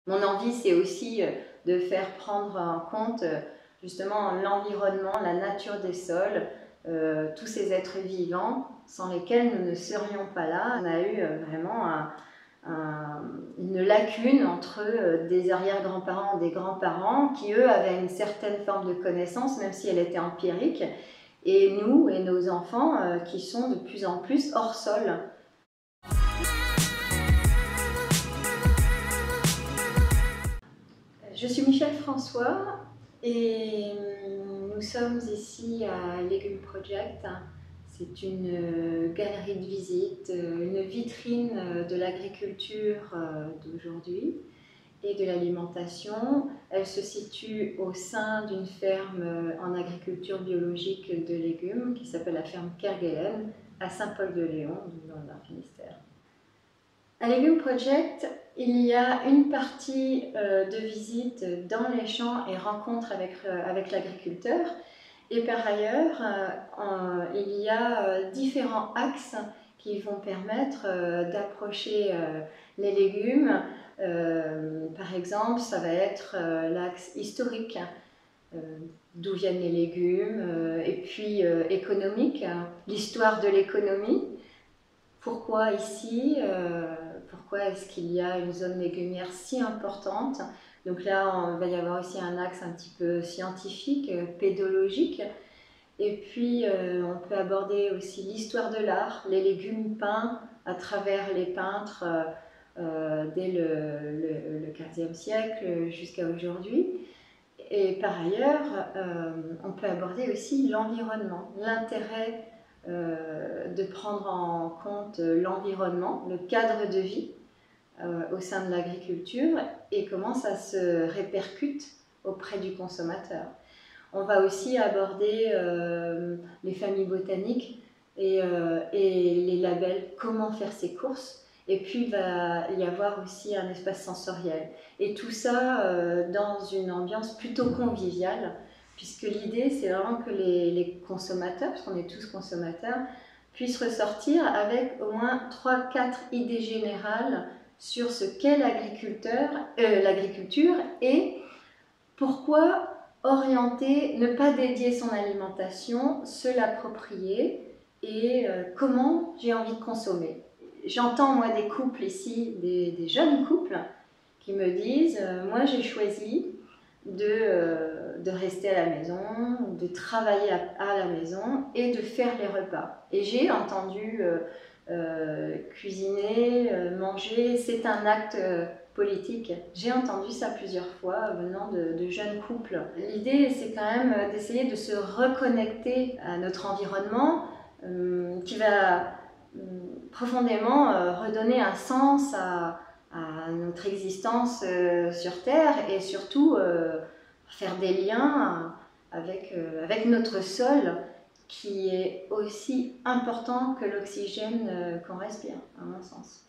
Mon envie, c'est aussi de faire prendre en compte justement l'environnement, la nature des sols, tous ces êtres vivants sans lesquels nous ne serions pas là. On a eu vraiment une lacune entre des arrière-grands-parents et des grands-parents qui, eux, avaient une certaine forme de connaissance, même si elle était empirique, et nous et nos enfants qui sont de plus en plus hors sol. Je suis Michel François et nous sommes ici à Legume Project. C'est une galerie de visite, une vitrine de l'agriculture d'aujourd'hui et de l'alimentation. Elle se situe au sein d'une ferme en agriculture biologique de légumes qui s'appelle la ferme Kerguelen à Saint-Paul-de-Léon, dans le Nord-Finistère. À Legume Project, il y a une partie de visite dans les champs et rencontre avec l'agriculteur. Et par ailleurs, il y a différents axes qui vont permettre d'approcher les légumes. Par exemple, ça va être l'axe historique, d'où viennent les légumes, et puis économique, l'histoire de l'économie. Pourquoi ici pourquoi est-ce qu'il y a une zone légumière si importante? Donc là, il va y avoir aussi un axe un petit peu scientifique, pédologique. Et puis, on peut aborder aussi l'histoire de l'art, les légumes peints à travers les peintres dès le XVe siècle jusqu'à aujourd'hui. Et par ailleurs, on peut aborder aussi l'environnement, l'intérêt de prendre en compte l'environnement, le cadre de vie au sein de l'agriculture et comment ça se répercute auprès du consommateur. On va aussi aborder les familles botaniques et les labels, comment faire ses courses. Et puis il va y avoir aussi un espace sensoriel. Et tout ça dans une ambiance plutôt conviviale, puisque l'idée c'est vraiment que les consommateurs, parce qu'on est tous consommateurs, puissent ressortir avec au moins 3-4 idées générales sur ce qu'est l'agriculture et pourquoi orienter, ne pas dédier son alimentation, se l'approprier et comment j'ai envie de consommer. J'entends moi des couples ici, des jeunes couples qui me disent moi j'ai choisi de rester à la maison, de travailler à la maison et de faire les repas. Et j'ai entendu cuisiner, manger, c'est un acte politique. J'ai entendu ça plusieurs fois venant de jeunes couples. L'idée, c'est quand même d'essayer de se reconnecter à notre environnement qui va profondément redonner un sens à notre existence sur Terre et surtout faire des liens avec notre sol qui est aussi important que l'oxygène qu'on respire, à mon sens.